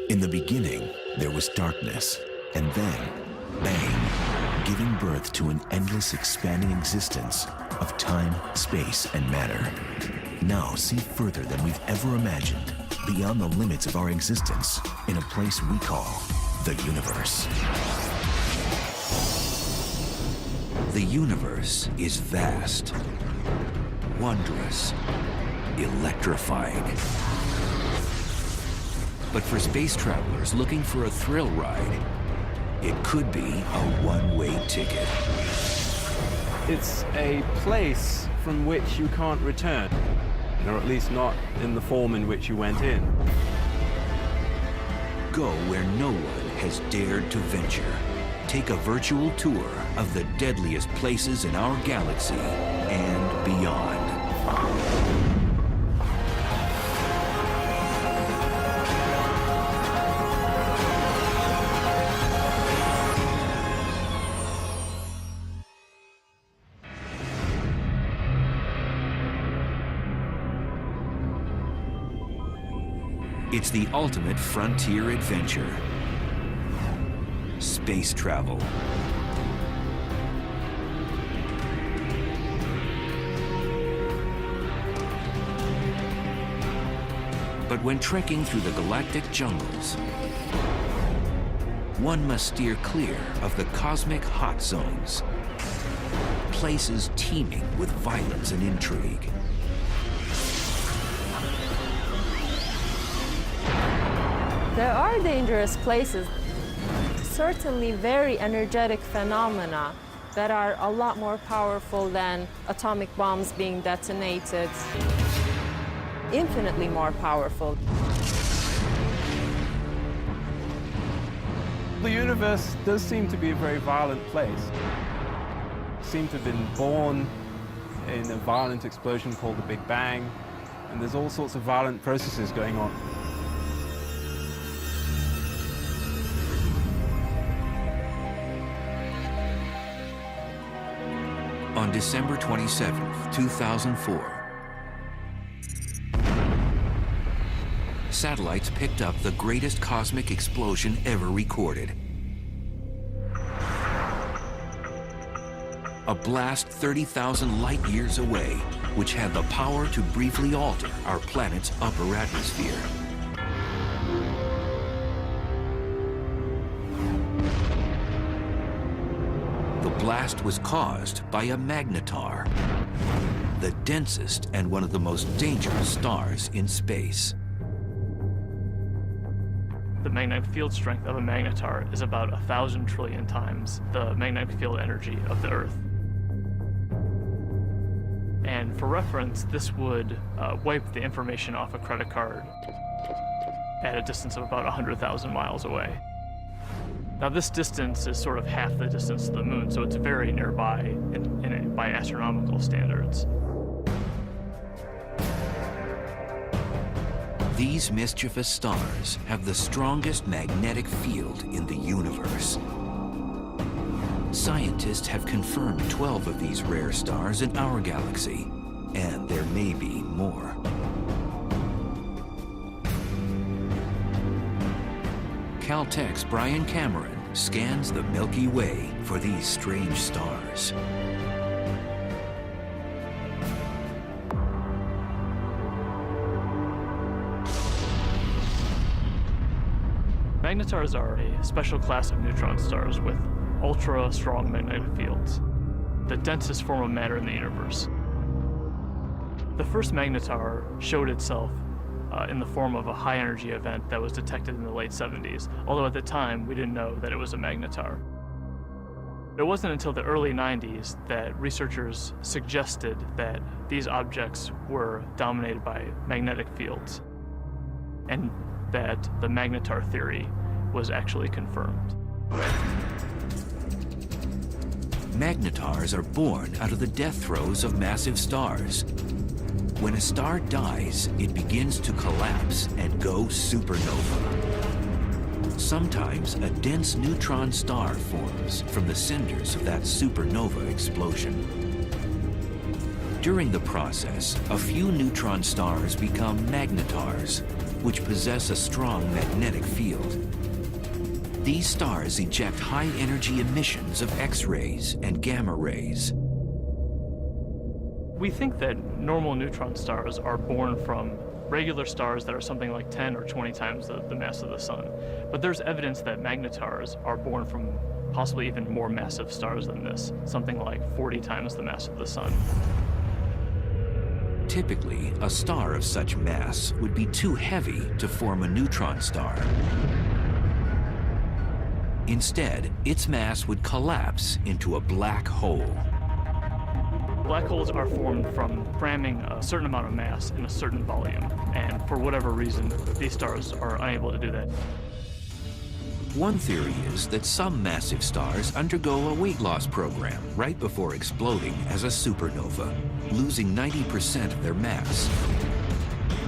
In the beginning, there was darkness, and then, bang, giving birth to an endless expanding existence of time, space, and matter. Now see further than we've ever imagined, beyond the limits of our existence, in a place we call the universe. The universe is vast, wondrous, electrifying. But for space travelers looking for a thrill ride, it could be a one-way ticket. It's a place from which you can't return, or at least not in the form in which you went in. Go where no one has dared to venture. Take a virtual tour of the deadliest places in our galaxy and beyond. It's the ultimate frontier adventure. Space travel. But when trekking through the galactic jungles, one must steer clear of the cosmic hot zones, places teeming with violence and intrigue. There are dangerous places, certainly very energetic phenomena that are a lot more powerful than atomic bombs being detonated, infinitely more powerful. The universe does seem to be a very violent place. It seemed to have been born in a violent explosion called the Big Bang, and there's all sorts of violent processes going on. On December 27th, 2004, satellites picked up the greatest cosmic explosion ever recorded. A blast 30,000 light years away, which had the power to briefly alter our planet's upper atmosphere. The blast was caused by a magnetar, the densest and one of the most dangerous stars in space. The magnetic field strength of a magnetar is about 1,000 trillion times the magnetic field energy of the Earth. And for reference, this would wipe the information off a credit card at a distance of about 100,000 miles away. Now, this distance is sort of half the distance to the moon, so it's very nearby by astronomical standards. These mischievous stars have the strongest magnetic field in the universe. Scientists have confirmed 12 of these rare stars in our galaxy, and there may be more. Caltech's Brian Cameron scans the Milky Way for these strange stars. Magnetars are a special class of neutron stars with ultra-strong magnetic fields, the densest form of matter in the universe. The first magnetar showed itself in the form of a high-energy event that was detected in the late 70s, although at the time we didn't know that it was a magnetar. It wasn't until the early 90s that researchers suggested that these objects were dominated by magnetic fields, and that the magnetar theory was actually confirmed. Magnetars are born out of the death throes of massive stars. When a star dies, it begins to collapse and go supernova. Sometimes a dense neutron star forms from the cinders of that supernova explosion. During the process, a few neutron stars become magnetars, which possess a strong magnetic field. These stars eject high-energy emissions of X-rays and gamma rays. We think that normal neutron stars are born from regular stars that are something like 10 or 20 times the mass of the sun. But there's evidence that magnetars are born from possibly even more massive stars than this, something like 40 times the mass of the sun. Typically, a star of such mass would be too heavy to form a neutron star. Instead, its mass would collapse into a black hole. Black holes are formed from cramming a certain amount of mass in a certain volume, and for whatever reason, these stars are unable to do that. One theory is that some massive stars undergo a weight loss program right before exploding as a supernova, losing 90% of their mass.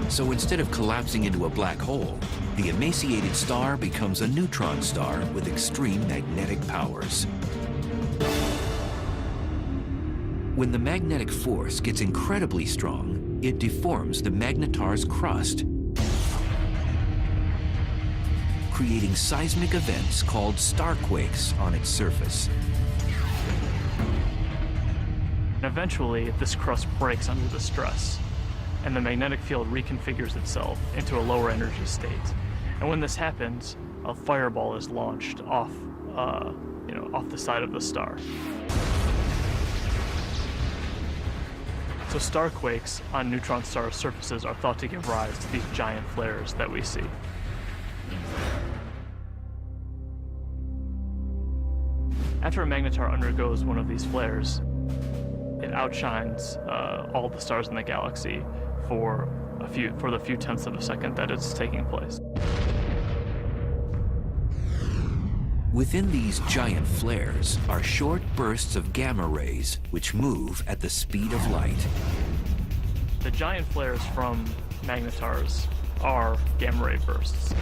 So instead of collapsing into a black hole, the emaciated star becomes a neutron star with extreme magnetic powers. When the magnetic force gets incredibly strong, it deforms the magnetar's crust, creating seismic events called starquakes on its surface. And eventually, this crust breaks under the stress, and the magnetic field reconfigures itself into a lower energy state. And when this happens, a fireball is launched off the side of the star. So starquakes on neutron star surfaces are thought to give rise to these giant flares that we see. After a magnetar undergoes one of these flares, it outshines all the stars in the galaxy for the few tenths of a second that it's taking place. Within these giant flares are short bursts of gamma rays which move at the speed of light. The giant flares from magnetars are gamma ray bursts.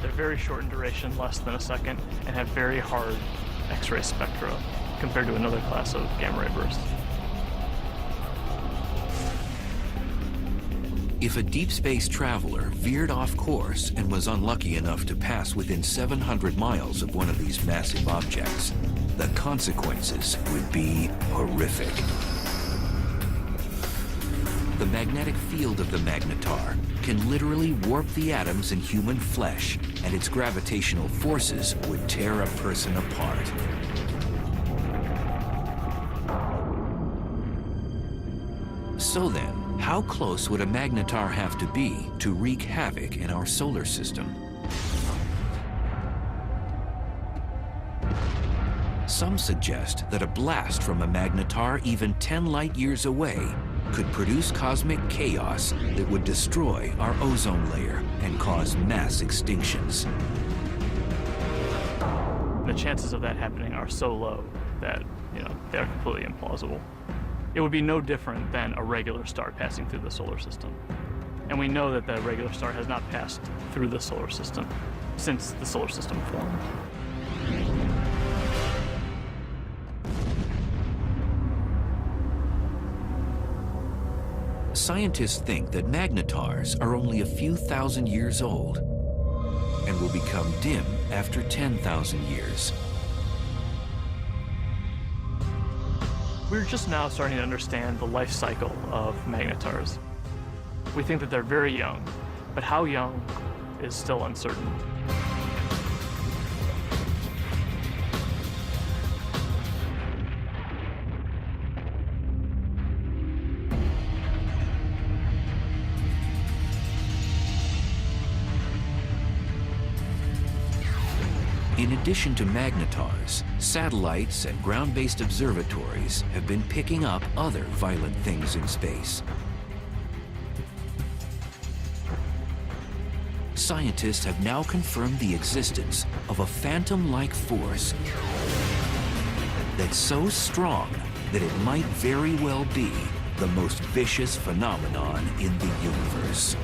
They're very short in duration, less than a second, and have very hard X-ray spectra compared to another class of gamma ray bursts. If a deep space traveler veered off course and was unlucky enough to pass within 700 miles of one of these massive objects, the consequences would be horrific. The magnetic field of the magnetar can literally warp the atoms in human flesh, and its gravitational forces would tear a person apart. So then, how close would a magnetar have to be to wreak havoc in our solar system? Some suggest that a blast from a magnetar even 10 light years away could produce cosmic chaos that would destroy our ozone layer and cause mass extinctions. The chances of that happening are so low that, they're completely implausible. It would be no different than a regular star passing through the solar system. And we know that the regular star has not passed through the solar system since the solar system formed. Scientists think that magnetars are only a few thousand years old and will become dim after 10,000 years. We're just now starting to understand the life cycle of magnetars. We think that they're very young, but how young is still uncertain. In addition to magnetars, satellites and ground-based observatories have been picking up other violent things in space. Scientists have now confirmed the existence of a phantom-like force that's so strong that it might very well be the most vicious phenomenon in the universe.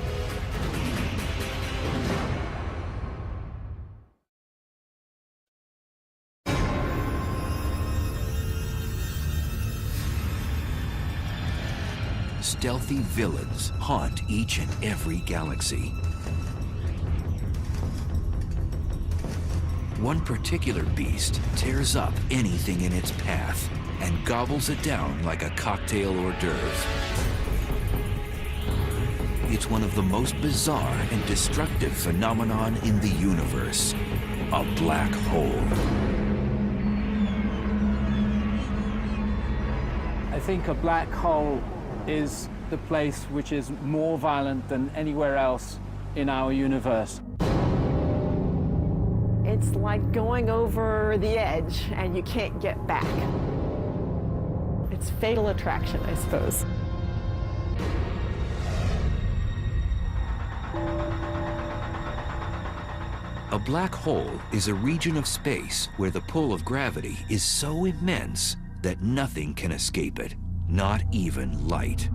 Stealthy villains haunt each and every galaxy. One particular beast tears up anything in its path and gobbles it down like a cocktail hors d'oeuvre. It's one of the most bizarre and destructive phenomenon in the universe, a black hole. I think a black hole is the place which is more violent than anywhere else in our universe. It's like going over the edge and you can't get back. It's fatal attraction, I suppose. A black hole is a region of space where the pull of gravity is so immense that nothing can escape it, not even light.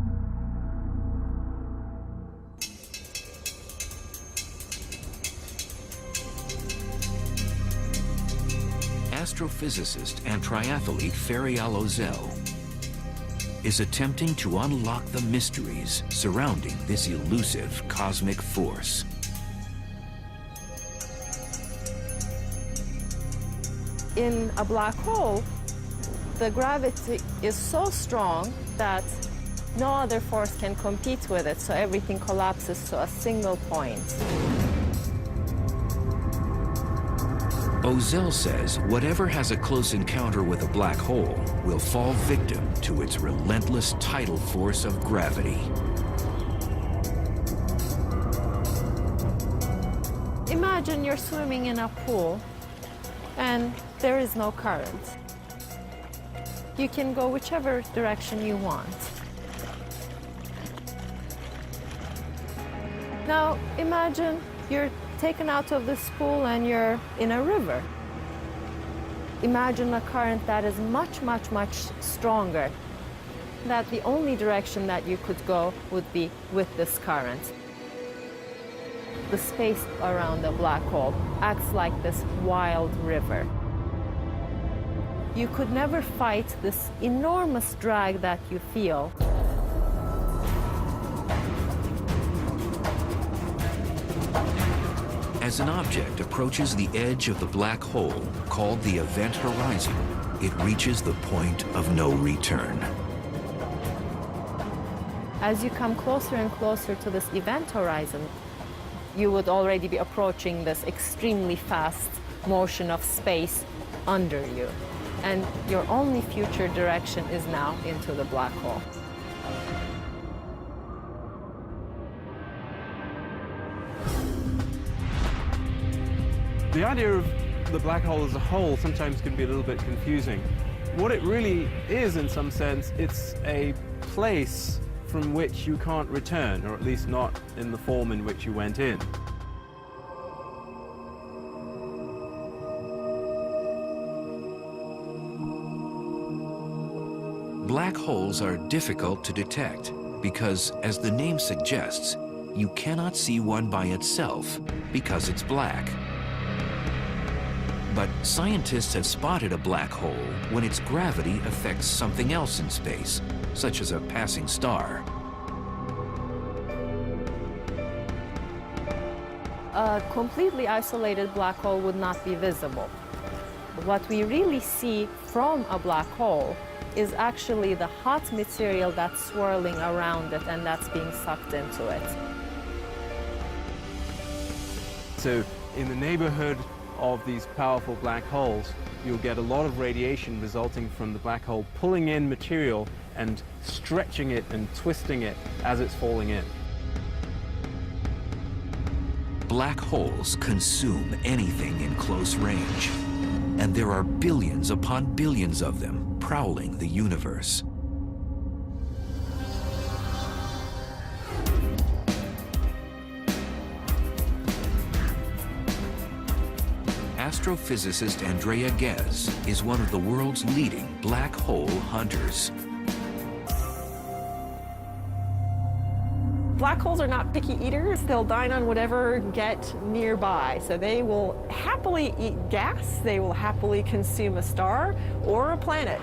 Astrophysicist and triathlete Ferial Ozel is attempting to unlock the mysteries surrounding this elusive cosmic force. In a black hole, the gravity is so strong that no other force can compete with it, so everything collapses to a single point. Ozel says whatever has a close encounter with a black hole will fall victim to its relentless tidal force of gravity. Imagine you're swimming in a pool and there is no current. You can go whichever direction you want. Now imagine you're taken out of this pool and you're in a river. Imagine a current that is much, much, much stronger. That the only direction that you could go would be with this current. The space around the black hole acts like this wild river. You could never fight this enormous drag that you feel. As an object approaches the edge of the black hole, called the event horizon, it reaches the point of no return. As you come closer and closer to this event horizon, you would already be approaching this extremely fast motion of space under you. And your only future direction is now into the black hole. The idea of the black hole as a whole sometimes can be a little bit confusing. What it really is, in some sense, it's a place from which you can't return, or at least not in the form in which you went in. Black holes are difficult to detect because, as the name suggests, you cannot see one by itself because it's black. But scientists have spotted a black hole when its gravity affects something else in space, such as a passing star. A completely isolated black hole would not be visible. What we really see from a black hole is actually the hot material that's swirling around it and that's being sucked into it. So in the neighborhood of these powerful black holes, you'll get a lot of radiation resulting from the black hole pulling in material and stretching it and twisting it as it's falling in. Black holes consume anything in close range, and there are billions upon billions of them prowling the universe. Astrophysicist Andrea Ghez is one of the world's leading black hole hunters. Black holes are not picky eaters. They'll dine on whatever get nearby. So they will happily eat gas. They will happily consume a star or a planet.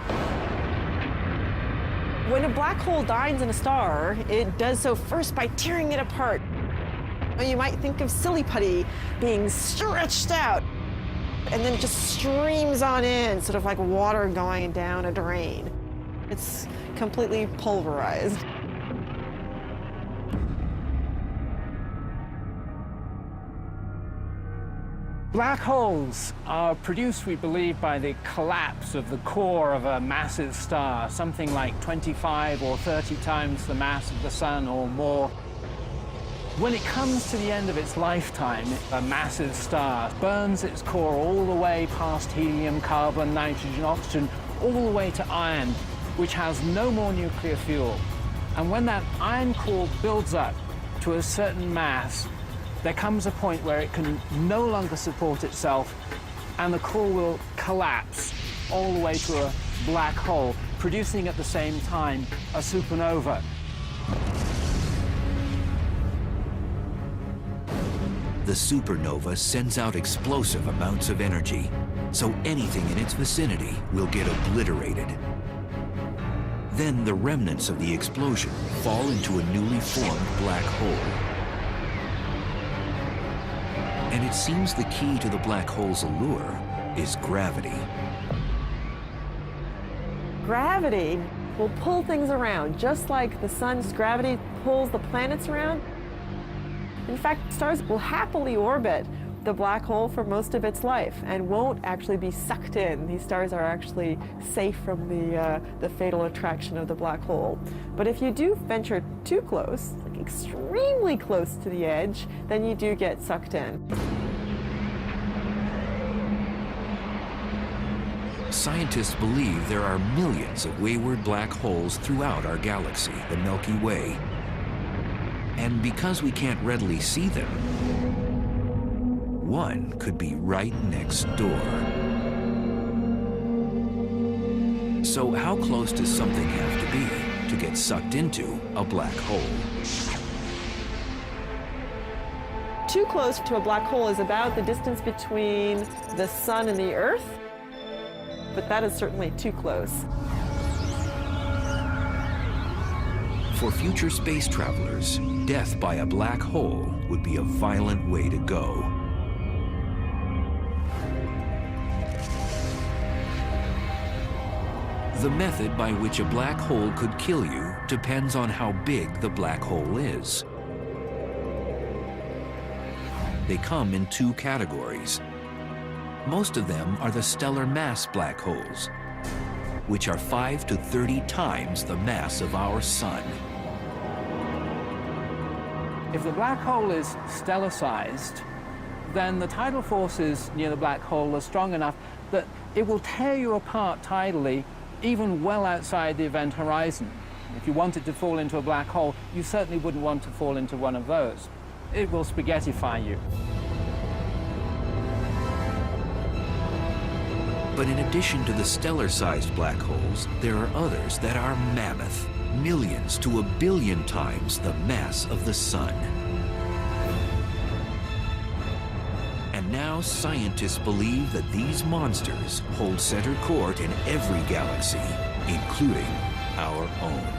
When a black hole dines on a star, it does so first by tearing it apart. You might think of silly putty being stretched out. and then it just streams on in, sort of like water going down a drain. It's completely pulverized. Black holes are produced, we believe, by the collapse of the core of a massive star, something like 25 or 30 times the mass of the sun or more. When it comes to the end of its lifetime, a massive star burns its core all the way past helium, carbon, nitrogen, oxygen, all the way to iron, which has no more nuclear fuel. And when that iron core builds up to a certain mass, there comes a point where it can no longer support itself, and the core will collapse all the way to a black hole, producing at the same time a supernova. The supernova sends out explosive amounts of energy, so anything in its vicinity will get obliterated. Then the remnants of the explosion fall into a newly formed black hole. And it seems the key to the black hole's allure is gravity. Gravity will pull things around, just like the sun's gravity pulls the planets around. In fact, stars will happily orbit the black hole for most of its life and won't actually be sucked in. These stars are actually safe from the fatal attraction of the black hole. But if you do venture too close, like extremely close to the edge, then you do get sucked in. Scientists believe there are millions of wayward black holes throughout our galaxy, the Milky Way. And because we can't readily see them, one could be right next door. So how close does something have to be to get sucked into a black hole? Too close to a black hole is about the distance between the sun and the Earth, but that is certainly too close. For future space travelers, death by a black hole would be a violent way to go. The method by which a black hole could kill you depends on how big the black hole is. They come in two categories. Most of them are the stellar mass black holes, which are 5 to 30 times the mass of our sun. If the black hole is stellar-sized, then the tidal forces near the black hole are strong enough that it will tear you apart tidally, even well outside the event horizon. If you wanted to fall into a black hole, you certainly wouldn't want to fall into one of those. It will spaghettify you. But in addition to the stellar-sized black holes, there are others that are mammoth, millions to a billion times the mass of the sun. And now scientists believe that these monsters hold center court in every galaxy, including our own.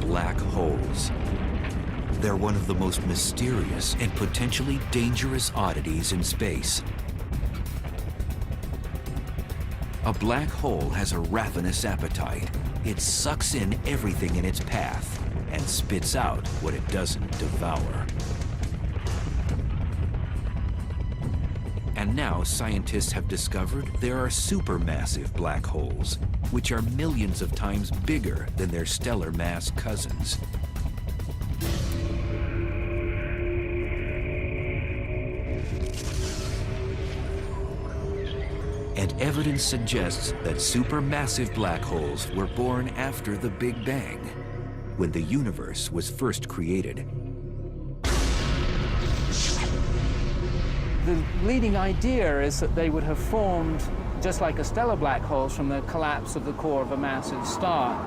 Black holes. They're one of the most mysterious and potentially dangerous oddities in space. A black hole has a ravenous appetite. It sucks in everything in its path and spits out what it doesn't devour. And now scientists have discovered there are supermassive black holes, which are millions of times bigger than their stellar mass cousins. And evidence suggests that supermassive black holes were born after the Big Bang, when the universe was first created. The leading idea is that they would have formed just like a stellar black hole from the collapse of the core of a massive star.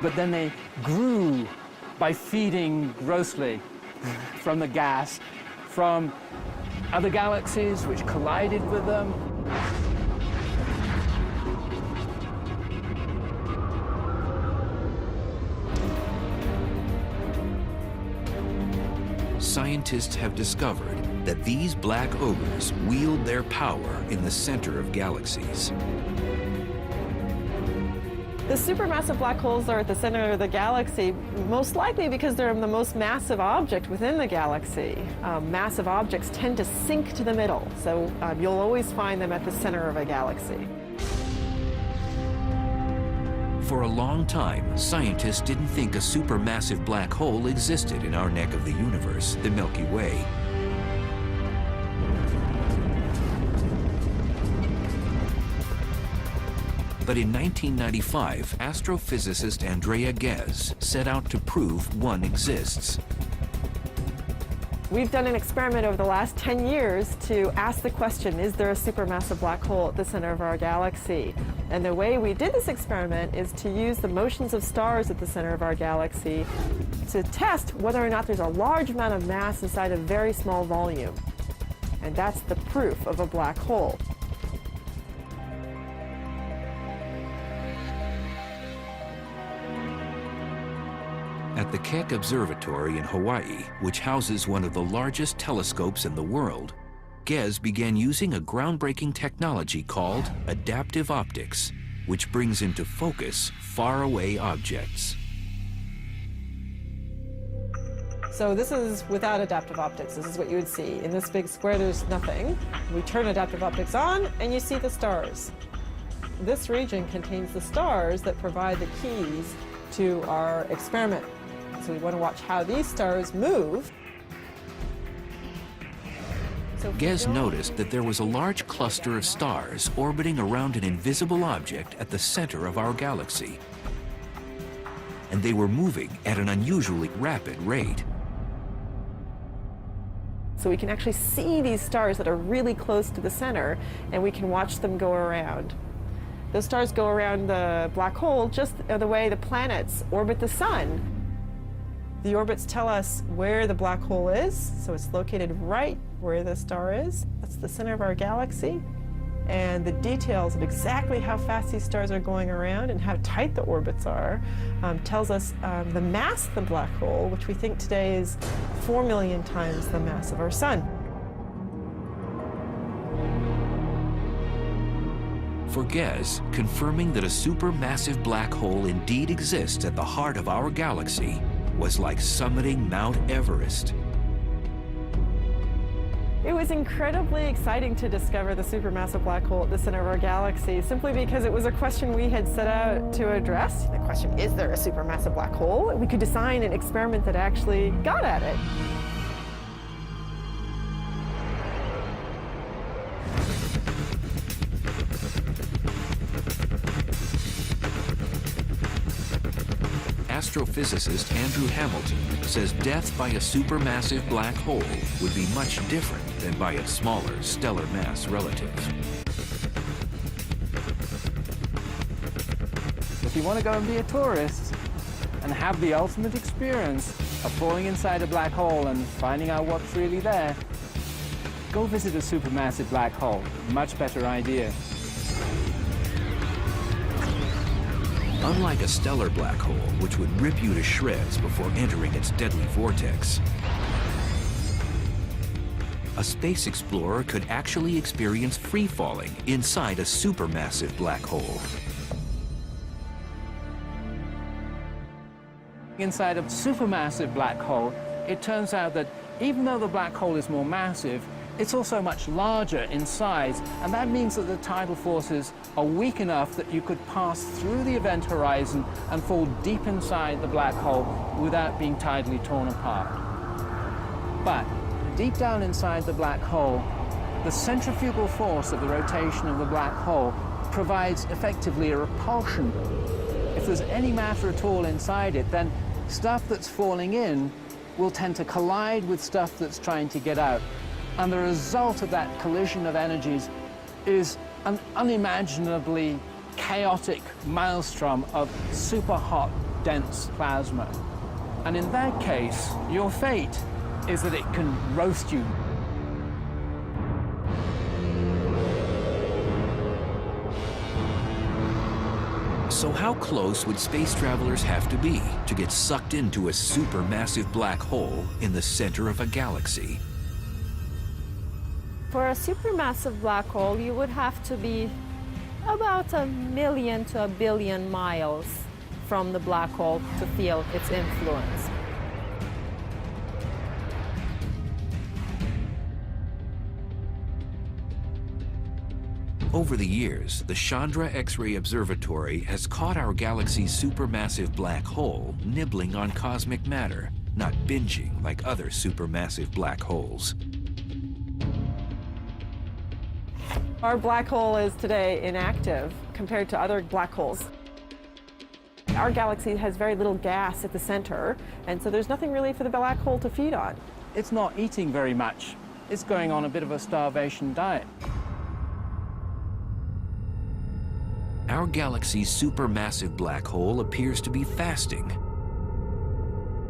But then they grew by feeding grossly from the gas, from other galaxies which collided with them. scientists have discovered that these black ogres wield their power in the center of galaxies. The supermassive black holes are at the center of the galaxy, most likely because they're the most massive object within the galaxy. Massive objects tend to sink to the middle, so you'll always find them at the center of a galaxy. For a long time, scientists didn't think a supermassive black hole existed in our neck of the universe, the Milky Way. But in 1995, astrophysicist Andrea Ghez set out to prove one exists. We've done an experiment over the last 10 years to ask the question, is there a supermassive black hole at the center of our galaxy? And the way we did this experiment is to use the motions of stars at the center of our galaxy to test whether or not there's a large amount of mass inside a very small volume. And that's the proof of a black hole. At the Keck Observatory in Hawaii, which houses one of the largest telescopes in the world, Ghez began using a groundbreaking technology called adaptive optics, which brings into focus faraway objects. So this is without adaptive optics. This is what you would see. In this big square, there's nothing. We turn adaptive optics on, and you see the stars. This region contains the stars that provide the keys to our experiment. So we want to watch how these stars move. Ghez noticed that there was a large cluster of stars orbiting around an invisible object at the center of our galaxy. And they were moving at an unusually rapid rate. So we can actually see these stars that are really close to the center, and we can watch them go around. Those stars go around the black hole just the way the planets orbit the sun. The orbits tell us where the black hole is, so it's located right where the star is. That's the center of our galaxy. And the details of exactly how fast these stars are going around and how tight the orbits are tells us the mass of the black hole, which we think today is 4 million times the mass of our sun. For Ghez, confirming that a supermassive black hole indeed exists at the heart of our galaxy was like summiting Mount Everest. It was incredibly exciting to discover the supermassive black hole at the center of our galaxy, simply because it was a question we had set out to address. The question, is there a supermassive black hole? We could design an experiment that actually got at it. Astrophysicist Andrew Hamilton says death by a supermassive black hole would be much different than by its smaller stellar mass relatives. If you want to go and be a tourist and have the ultimate experience of falling inside a black hole and finding out what's really there, go visit a supermassive black hole. Much better idea. Unlike a stellar black hole, which would rip you to shreds before entering its deadly vortex, a space explorer could actually experience free-falling inside a supermassive black hole. Inside a supermassive black hole, it turns out that even though the black hole is more massive, it's also much larger in size, and that means that the tidal forces are weak enough that you could pass through the event horizon and fall deep inside the black hole without being tidally torn apart. But deep down inside the black hole, the centrifugal force of the rotation of the black hole provides effectively a repulsion. If there's any matter at all inside it, then stuff that's falling in will tend to collide with stuff that's trying to get out. And the result of that collision of energies is an unimaginably chaotic maelstrom of super hot, dense plasma. And in that case, your fate is that it can roast you. So how close would space travelers have to be to get sucked into a supermassive black hole in the center of a galaxy? For a supermassive black hole, you would have to be about 1 million to 1 billion miles from the black hole to feel its influence. Over the years, the Chandra X-ray Observatory has caught our galaxy's supermassive black hole nibbling on cosmic matter, not binging like other supermassive black holes. Our black hole is today inactive compared to other black holes. Our galaxy has very little gas at the center, and so there's nothing really for the black hole to feed on. It's not eating very much. It's going on a bit of a starvation diet. Our galaxy's supermassive black hole appears to be fasting.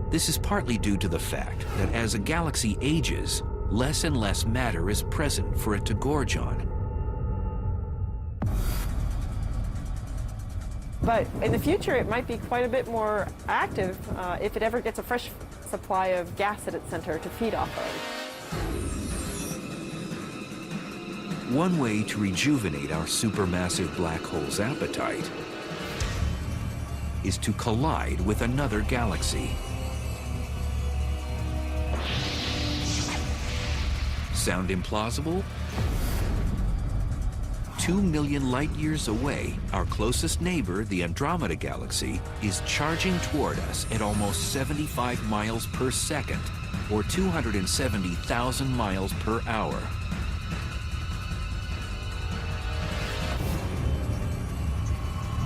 This is partly due to the fact that as a galaxy ages, less and less matter is present for it to gorge on. But in the future, it might be quite a bit more active if it ever gets a fresh supply of gas at its center to feed off of. One way to rejuvenate our supermassive black hole's appetite is to collide with another galaxy. Sound implausible? 2 million light-years away, our closest neighbor, the Andromeda Galaxy, is charging toward us at almost 75 miles per second, or 270,000 miles per hour.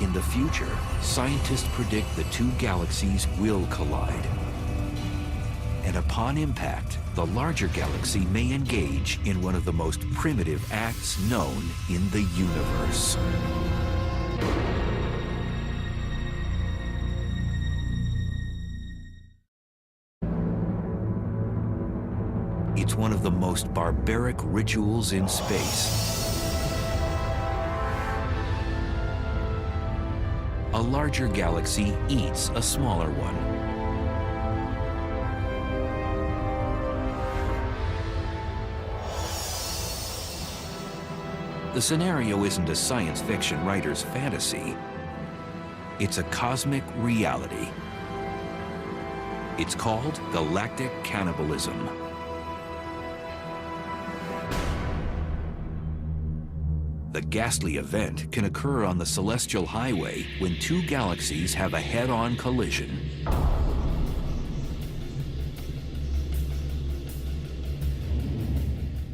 In the future, scientists predict the two galaxies will collide. And upon impact, the larger galaxy may engage in one of the most primitive acts known in the universe. It's one of the most barbaric rituals in space. A larger galaxy eats a smaller one. The scenario isn't a science fiction writer's fantasy. It's a cosmic reality. It's called galactic cannibalism. The ghastly event can occur on the celestial highway when two galaxies have a head-on collision.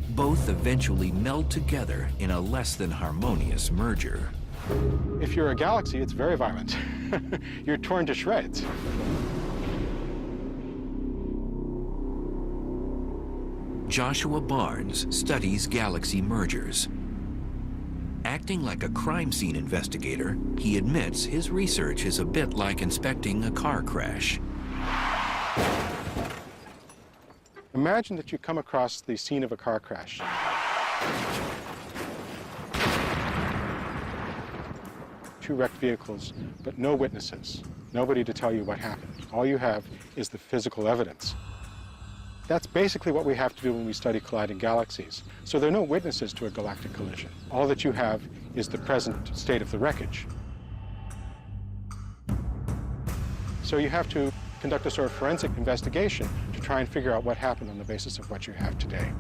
Both eventually meld together in a less than harmonious merger. If you're a galaxy, it's very violent. You're torn to shreds. Joshua Barnes studies galaxy mergers. Acting like a crime scene investigator, he admits his research is a bit like inspecting a car crash. Imagine that you come across the scene of a car crash. Two wrecked vehicles, but no witnesses. Nobody to tell you what happened. All you have is the physical evidence. That's basically what we have to do when we study colliding galaxies. So there are no witnesses to a galactic collision. All that you have is the present state of the wreckage. So you have to conduct a sort of forensic investigation to try and figure out what happened on the basis of what you have today.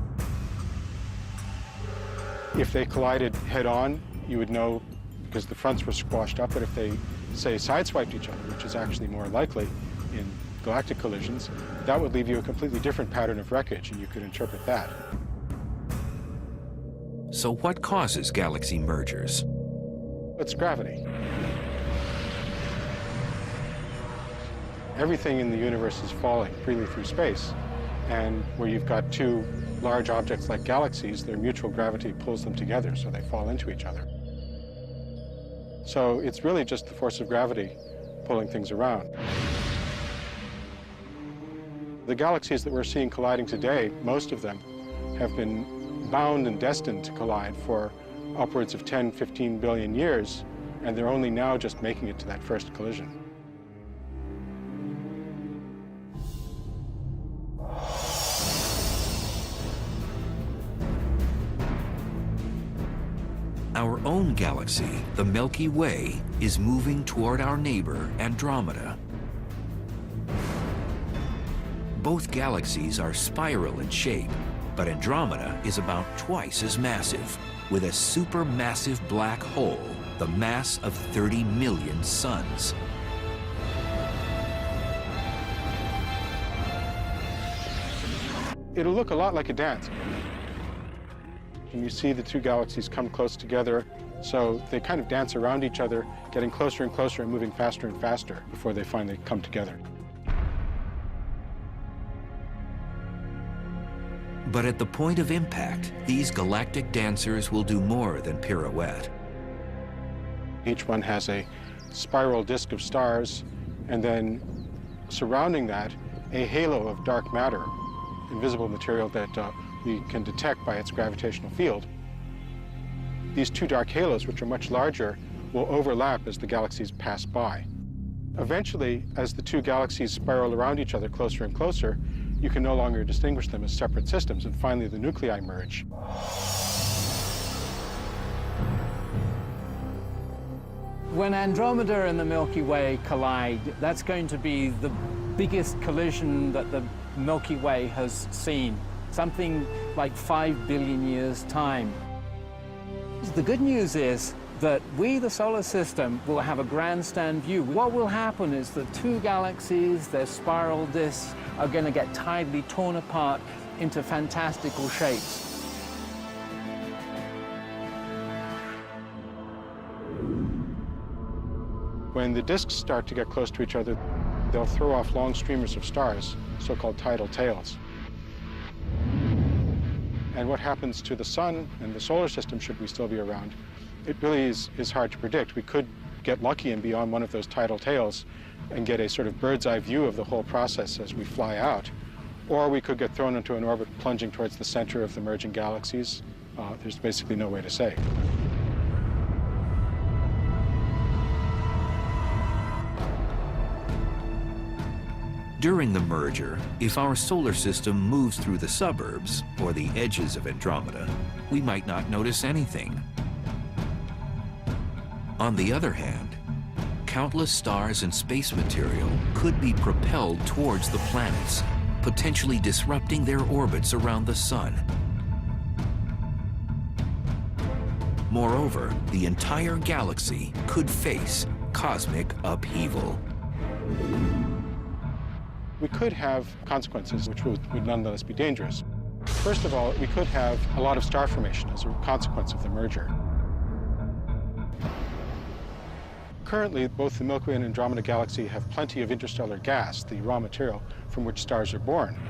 If they collided head-on, you would know because the fronts were squashed up, but if they, say, sideswiped each other, which is actually more likely in galactic collisions, that would leave you a completely different pattern of wreckage, and you could interpret that. So what causes galaxy mergers? It's gravity. Everything in the universe is falling freely through space, and where you've got two large objects like galaxies, their mutual gravity pulls them together, so they fall into each other. So it's really just the force of gravity pulling things around. The galaxies that we're seeing colliding today, most of them have been bound and destined to collide for upwards of 10, 15 billion years and they're only now just making it to that first collision. Our own galaxy, the Milky Way, is moving toward our neighbor, Andromeda. Both galaxies are spiral in shape, but Andromeda is about twice as massive, with a supermassive black hole the mass of 30 million suns. It'll look a lot like a dance. And you see the two galaxies come close together, so they kind of dance around each other, getting closer and closer and moving faster and faster before they finally come together. But at the point of impact, these galactic dancers will do more than pirouette. Each one has a spiral disk of stars, and then surrounding that, a halo of dark matter, invisible material that we can detect by its gravitational field. These two dark halos, which are much larger, will overlap as the galaxies pass by. Eventually, as the two galaxies spiral around each other closer and closer, you can no longer distinguish them as separate systems, and finally the nuclei merge. When Andromeda and the Milky Way collide, that's going to be the biggest collision that the Milky Way has seen, something like 5 billion years' time. The good news is that we, the solar system, will have a grandstand view. What will happen is the two galaxies, their spiral disks, are going to get tidally torn apart into fantastical shapes. When the disks start to get close to each other, they'll throw off long streamers of stars, so-called tidal tails. And what happens to the sun and the solar system, should we still be around, it really is hard to predict. We could get lucky and be on one of those tidal tails and get a sort of bird's eye view of the whole process as we fly out. Or we could get thrown into an orbit plunging towards the center of the merging galaxies. There's basically no way to say. During the merger, if our solar system moves through the suburbs, or the edges of Andromeda, we might not notice anything. On the other hand, countless stars and space material could be propelled towards the planets, potentially disrupting their orbits around the sun. Moreover, the entire galaxy could face cosmic upheaval. We could have consequences which would nonetheless be dangerous. First of all, we could have a lot of star formation as a consequence of the merger. Currently, both the Milky Way and Andromeda Galaxy have plenty of interstellar gas, the raw material from which stars are born.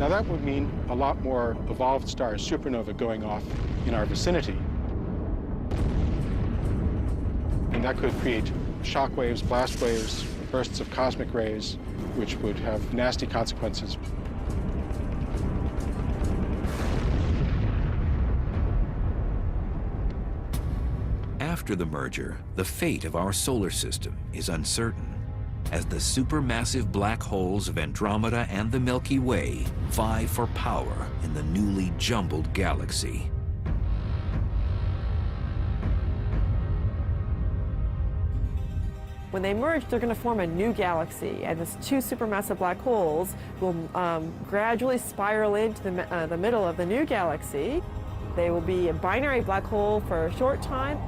Now that would mean a lot more evolved stars, supernova, going off in our vicinity. And that could create shock waves, blast waves, bursts of cosmic rays, which would have nasty consequences. After the merger, the fate of our solar system is uncertain, as the supermassive black holes of Andromeda and the Milky Way vie for power in the newly jumbled galaxy. When they merge, they're going to form a new galaxy, and these two supermassive black holes will gradually spiral into the middle of the new galaxy. They will be a binary black hole for a short time.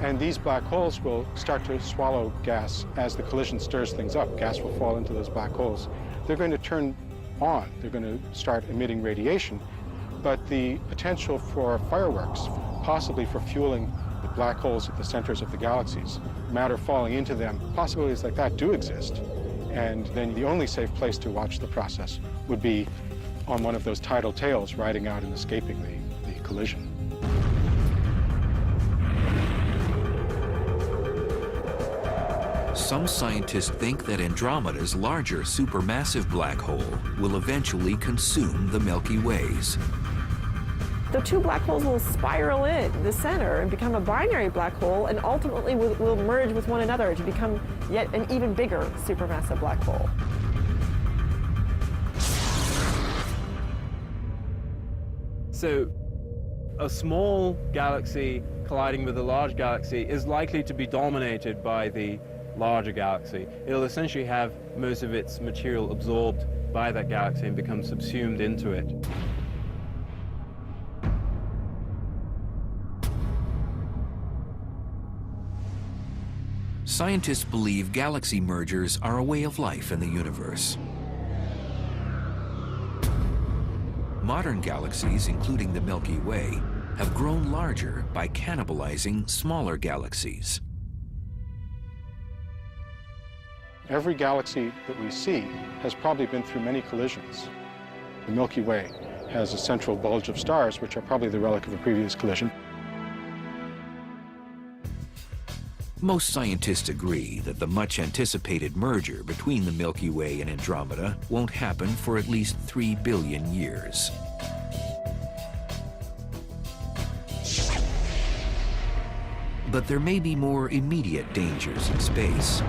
And these black holes will start to swallow gas as the collision stirs things up. Gas will fall into those black holes. They're going to turn on. They're going to start emitting radiation. But the potential for fireworks, possibly for fueling the black holes at the centers of the galaxies, matter falling into them, possibilities like that do exist. And then the only safe place to watch the process would be on one of those tidal tails riding out and escaping the collision. Some scientists think that Andromeda's larger supermassive black hole will eventually consume the Milky Ways. the two black holes will spiral in the center and become a binary black hole, and ultimately will merge with one another to become yet an even bigger supermassive black hole. So a small galaxy colliding with a large galaxy is likely to be dominated by the larger galaxy. It'll essentially have most of its material absorbed by that galaxy and become subsumed into it. Scientists believe galaxy mergers are a way of life in the universe. Modern galaxies, including the Milky Way, have grown larger by cannibalizing smaller galaxies. Every galaxy that we see has probably been through many collisions. The Milky Way has a central bulge of stars, which are probably the relic of a previous collision. Most scientists agree that the much-anticipated merger between the Milky Way and Andromeda won't happen for at least 3 billion years. But there may be more immediate dangers in space.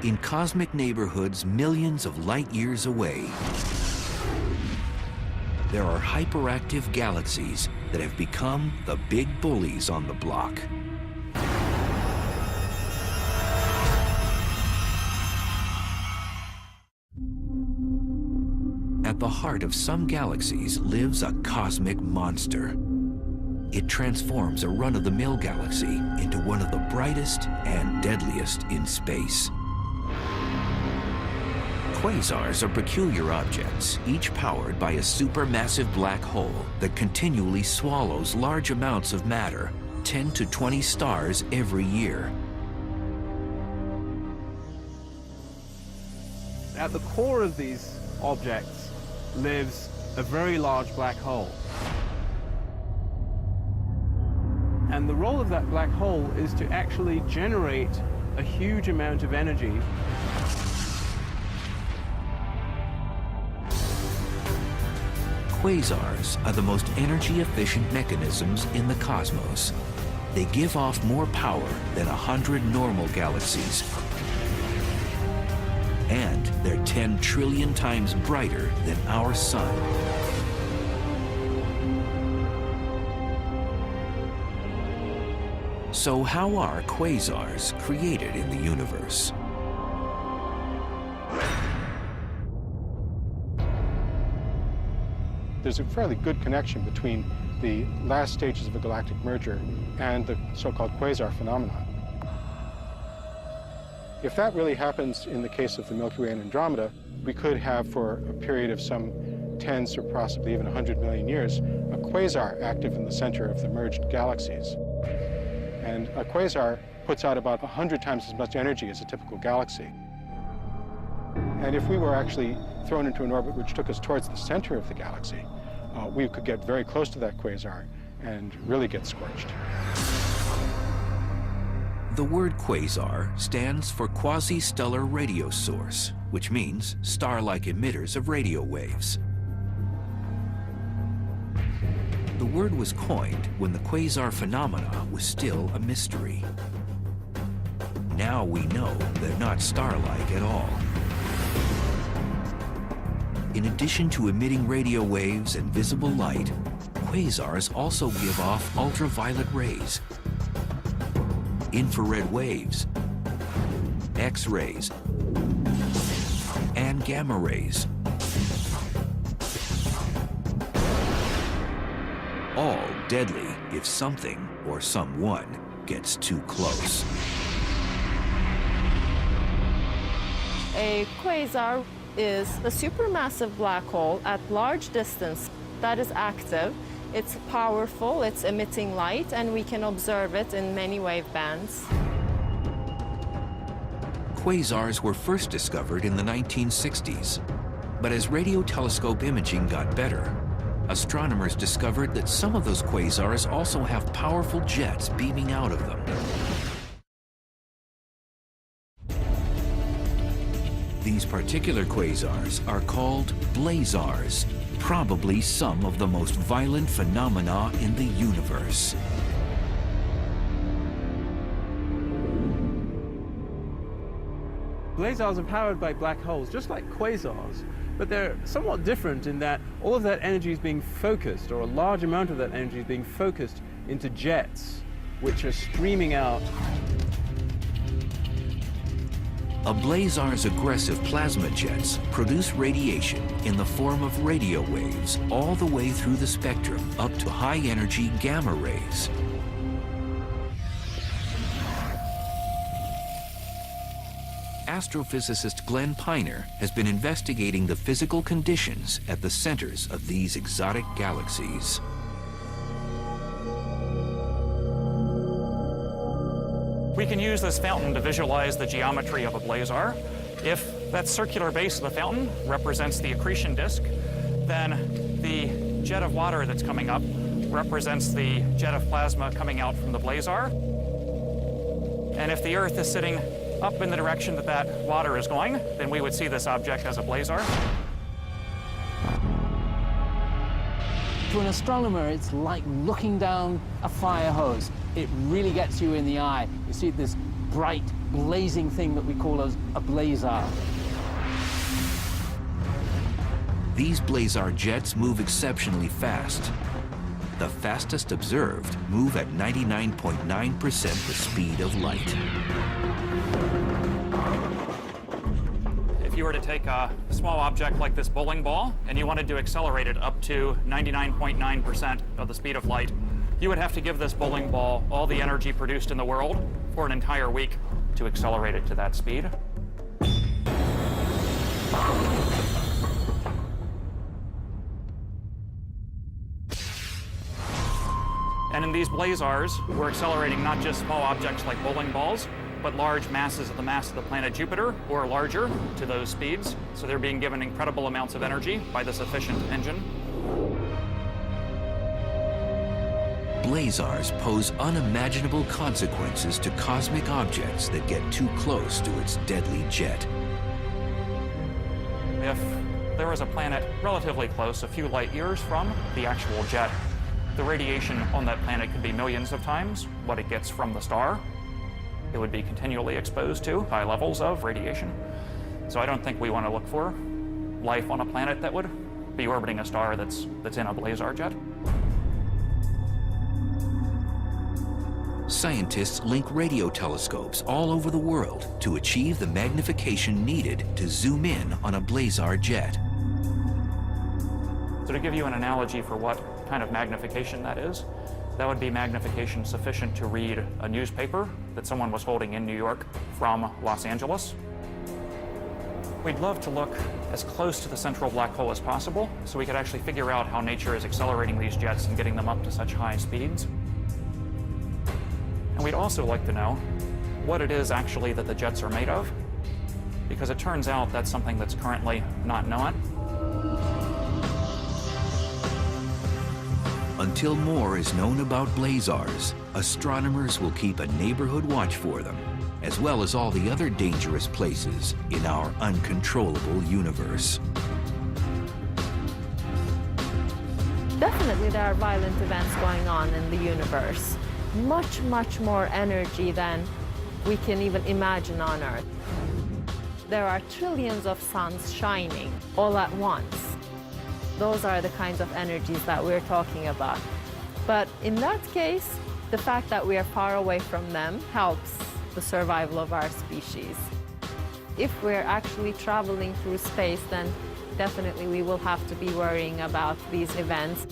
In cosmic neighborhoods millions of light years away, there are hyperactive galaxies that have become the big bullies on the block. At the heart of some galaxies lives a cosmic monster. It transforms a run-of-the-mill galaxy into one of the brightest and deadliest in space. Quasars are peculiar objects, each powered by a supermassive black hole that continually swallows large amounts of matter, 10 to 20 stars every year. At the core of these objects lives a very large black hole. And the role of that black hole is to actually generate a huge amount of energy. Quasars are the most energy-efficient mechanisms in the cosmos. They give off more power than 100 normal galaxies. And they're 10 trillion times brighter than our sun. So how are quasars created in the universe? There's a fairly good connection between the last stages of a galactic merger and the so-called quasar phenomenon. If that really happens in the case of the Milky Way and Andromeda, we could have, for a period of some tens or possibly even 100 million years, a quasar active in the center of the merged galaxies. And a quasar puts out about 100 times as much energy as a typical galaxy. And if we were actually thrown into an orbit which took us towards the center of the galaxy, we could get very close to that quasar and really get scorched. The word quasar stands for quasi-stellar radio source, which means star-like emitters of radio waves. The word was coined when the quasar phenomena was still a mystery. Now we know they're not star-like at all. In addition to emitting radio waves and visible light, quasars also give off ultraviolet rays, infrared waves, X-rays, and gamma rays. All deadly if something or someone gets too close. A quasar is a supermassive black hole at large distance that is active. It's powerful, it's emitting light, and we can observe it in many wave bands. Quasars were first discovered in the 1960s, but as radio telescope imaging got better, astronomers discovered that some of those quasars also have powerful jets beaming out of them. These particular quasars are called blazars, probably some of the most violent phenomena in the universe. Blazars are powered by black holes, just like quasars, but they're somewhat different in that all of that energy is being focused, or a large amount of that energy is being focused into jets, which are streaming out. A blazar's aggressive plasma jets produce radiation in the form of radio waves all the way through the spectrum up to high-energy gamma rays. Astrophysicist Glenn Piner has been investigating the physical conditions at the centers of these exotic galaxies. We can use this fountain to visualize the geometry of a blazar. If that circular base of the fountain represents the accretion disk, then the jet of water that's coming up represents the jet of plasma coming out from the blazar. And if the Earth is sitting up in the direction that that water is going, then we would see this object as a blazar. To an astronomer, it's like looking down a fire hose. It really gets you in the eye. You see this bright, blazing thing that we call a blazar. These blazar jets move exceptionally fast. The fastest observed move at 99.9% the speed of light. If you were to take a small object like this bowling ball and you wanted to accelerate it up to 99.9% of the speed of light, you would have to give this bowling ball all the energy produced in the world for an entire week to accelerate it to that speed. And in these blazars, we're accelerating not just small objects like bowling balls, but large masses of the mass of the planet Jupiter, or larger, to those speeds. So they're being given incredible amounts of energy by this efficient engine. Blazars pose unimaginable consequences to cosmic objects that get too close to its deadly jet. If there was a planet relatively close, a few light years from the actual jet, the radiation on that planet could be millions of times what it gets from the star. It would be continually exposed to high levels of radiation. So I don't think we want to look for life on a planet that would be orbiting a star that's in a blazar jet. Scientists link radio telescopes all over the world to achieve the magnification needed to zoom in on a blazar jet. So to give you an analogy for what kind of magnification that is, that would be magnification sufficient to read a newspaper that someone was holding in New York from Los Angeles. We'd love to look as close to the central black hole as possible so we could actually figure out how nature is accelerating these jets and getting them up to such high speeds. And we'd also like to know what it is actually that the jets are made of, because it turns out that's something that's currently not known. Until more is known about blazars, astronomers will keep a neighborhood watch for them, as well as all the other dangerous places in our uncontrollable universe. Definitely there are violent events going on in the universe. Much, much more energy than we can even imagine on Earth. There are trillions of suns shining all at once. Those are the kinds of energies that we're talking about. But in that case, the fact that we are far away from them helps the survival of our species. If we're actually traveling through space, then definitely we will have to be worrying about these events.